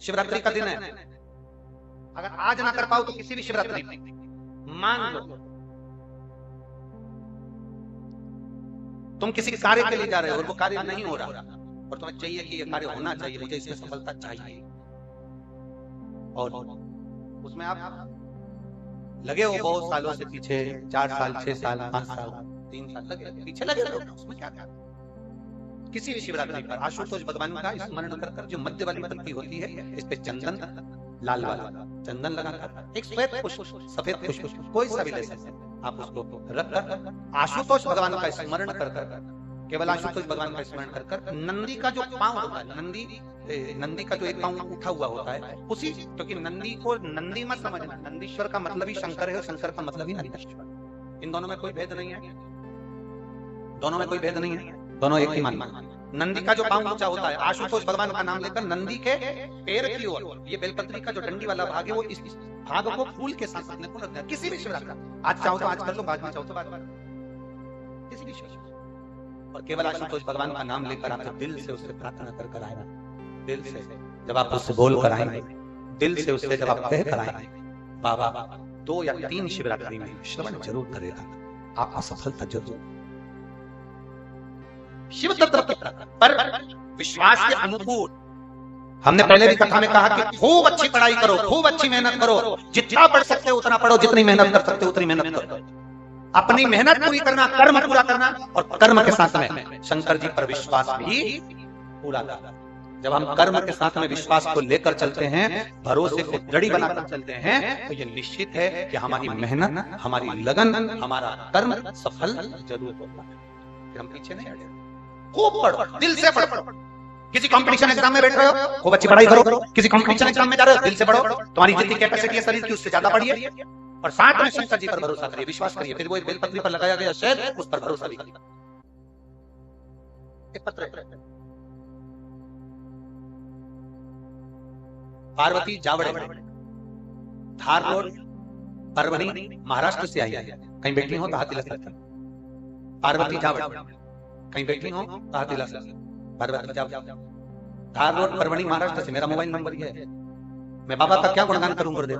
शिवरात्रि का दिन है, अगर आज ना कर पाओ तो किसी भी शिवरात्रि में मान लो तुम किसी कार्य के लिए जा रहे हो और वो कार्य नहीं हो रहा और तुम्हें चाहिए कि ये कार्य होना चाहिए, मुझे इसमें सफलता चाहिए, और उसमें आप लगे हो बहुत सालों से पीछे, 4 साल 6 साल 5 साल 3 साल लगे पीछे लगे हो, उसमें क्या था। किसी भी शिवरात्रि पर आशुतोष भगवान का स्मरण कर जो मध्य वाली पत्ती होती है इस पे चंदन, लाल वाला चंदन लगाकर एक श्वेत पुष्प, सफेद पुष्प कोई सा भी ले सकते हैं, आप उसको रख कर आशुतोष भगवान का स्मरण कर केवल आशुतोष भगवान का स्मरण कर नंदी का जो पांव होता है, नंदी का जो एक पांव उठा हुआ होता है उसी, क्योंकि नंदी को नंदी मत समझना, नंदीश्वर का मतलब ही शंकर है और शंकर का मतलब ही नंदीश्वर, इन दोनों में कोई भेद नहीं है, दोनों में कोई भेद नहीं है, दोनों एक ही मान। नंदी का जो पांव ऊंचा होता है, आशुतोष भगवान का नाम लेकर नंदी के पैर की ओर, ये बेलपत्री का जो डंडी वाला भाग है वो इस भाग को फूल के साथ अपने को रखना है। किसी भी शिवरात्रि, आज चाहो तो आज कर लो, बाद में चाहो तो बाद में, किसी भी शिवरात्रि, और केवल आशुतोष भगवान का नाम लेकर आप दिल से उससे प्रार्थना कर आएगा, दिल से जब आप उससे बोल कर आएंगे, दिल से उससे जब आप कह कर आएंगे, बाबा 2 या 3 शिवरात्रि में श्रवण जरूर करेगा, आपको सफलता जरूर। शिव तत्व पर विश्वास के अनुकूल, हमने पहले भी कथा में कहा कि खूब अच्छी पढ़ाई करो, खूब अच्छी मेहनत करो, जितना पढ़ सकते हो उतना पढ़ो, जितनी मेहनत कर सकते हो उतनी मेहनत करो, अपनी मेहनत पूरी करना, कर्म पूरा करना, और कर्म के साथ में शंकर जी पर विश्वास भी पूरा करना। जब हम कर्म के साथ में विश्वास को लेकर चलते हैं, भरोसे को दृढ़ बनाकर चलते हैं, तो ये निश्चित है कि हमारी मेहनत, हमारी लगन, हमारा कर्म सफल जरूर होगा। हम पीछे नहीं हटे, खूब पढ़ो, दिल से पढ़ो। किसी कंपटीशन एग्जाम में बैठ रहे हो, खूब अच्छी पढ़ाई करो, किसी कंपटीशन एग्जाम में जा रहे हो, दिल से पढ़ो, तुम्हारी जितनी कैपेसिटी है शरीर की उससे ज्यादा पढ़िए, और साथ में शंकर जी पर भरोसा करिए, विश्वास करिए, फिर वो एक बेलपत्री पर लगाया गया शहद, उस पर भरोसा भी करिए। एक पत्र पार्वती जावड़े, धार रोड, परभणी, महाराष्ट्र से आई है, कहीं बैठी हो तो हाथ हिला सकते, पार्वती जावड़े, कहीं बैठी हो तो हाथ हिला सकते, पार्वती जावड़े, धार रोड, परभणी, महाराष्ट्र से, मेरा मोबाइल नंबर ये है। मैं बाबा का क्या गुणगान करूं गुरुदेव।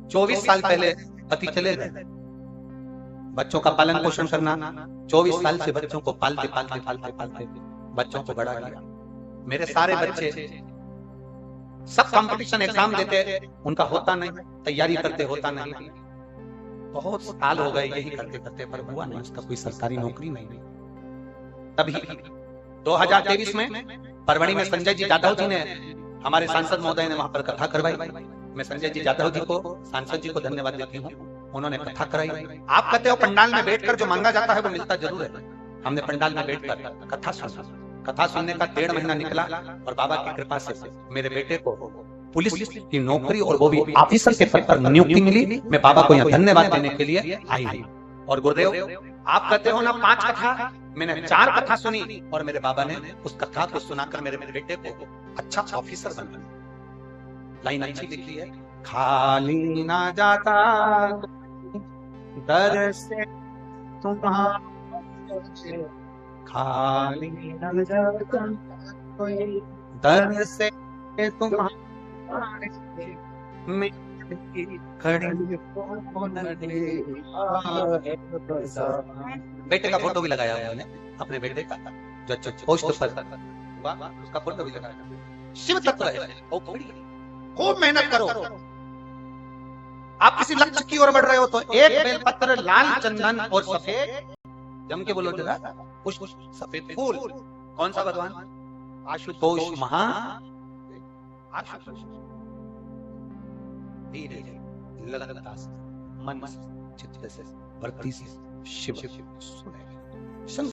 24 साल पहले पति चले गए, बच्चों का पालन पोषण करना, 24 साल से बच्चों को पालते पालते पालते पालते बच्चों को बड़ा किया। मेरे सारे बच्चे सब कंपटीशन एग्जाम देते, उनका होता नहीं, तैयारी करते होता नहीं, बहुत साल हो गए यही करते करते, पर हुआ नहीं, उसका कोई सरकारी नौकरी नहीं। तभी 2023 में परभणी में संजय जी जाधव जी ने, हमारे सांसद महोदय ने वहां पर कथा करवाई। मैं संजय जी जाधव जी को, सांसद जी को धन्यवाद देती हूँ, उन्होंने कथा कराई। आप कहते हो पंडाल में बैठकर जो मांगा जाता है वो मिलता जरूर है, हमने पंडाल में बैठकर कथा सुना, कथा सुनने का 1.5 महीना निकला, और बाबा की कृपा से मेरे बेटे को पुलिस की नौकरी और वो भी ऑफिसर के पद पर नियुक्ति मिली। मैं बाबा को यहाँ धन्यवाद देने के लिए आई। और गुरुदेव आप कहते हो ना 5 कथा, मैंने 4 कथा सुनी, और मेरे बाबा ने उस कथा को सुनाकर मेरे बेटे को अच्छा ऑफिसर बना। लाइन अच्छी लिखी है, खाली ना जाता दर से तुम्हारा, खाली न जाता कोई दर से तुम्हारे, बेटे का फोटो भी लगाया उन्होंने, अपने बेटे का जो पोस्ट पर उसका फोटो भी लगाया। शिव तत्व है, खूब मेहनत करो। आप किसी लक्ष्य की ओर बढ़ रहे हो तो एक बेलपत्र, लाल चंदन और सफेद, जम के बोलो जरा, पुष्प, सफेद फूल, कौन सा भगवान, आशुतोष महा आशुतोष, धीरे लगता मन चित्त से बढ़ती शिव सुने।